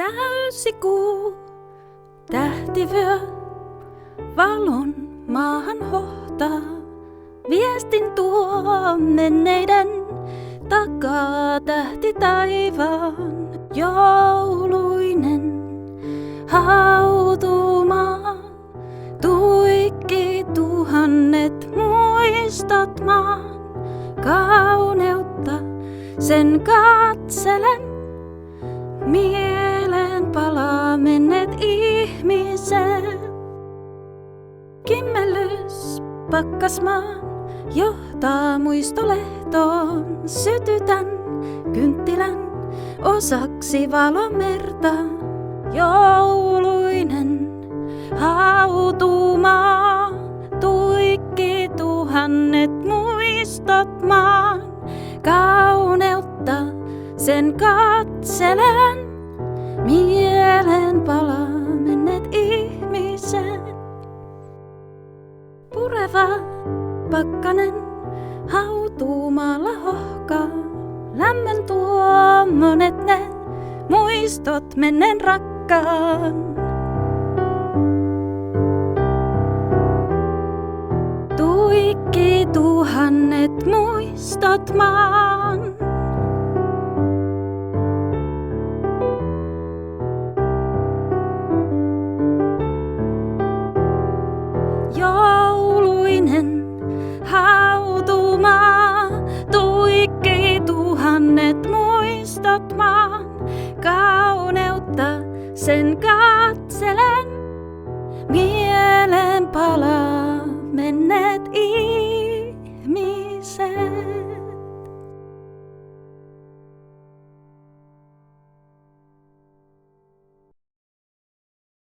Täysikuu, tähtivyö, valon maahan hohtaa. Viestin tuo menneiden takaa tähti taivaan. Jouluinen hautumaa, tuikki tuhannet muistot maan. Kauneutta sen katselen, mieleen palaa menneet ihmiset. Kimmellys pakkasmaan johtaa muistolehtoon. Sytytän kynttilän osaksi valomerta. Jouluinen hautumaa, tuikki tuhannet muistot maan. Kauneutta sen katselen, mieleen palaa menneet ihmiset. Pureva pakkanen hautuumaalla hohkaa. Lämmön tuo monet ne muistot menneen rakkaan. Tuikki tuhannet muistot maan. Jouluinen hautumaa, tuikki tuhannet muistot maan. Kauneutta sen katselen, mieleen palaa menneet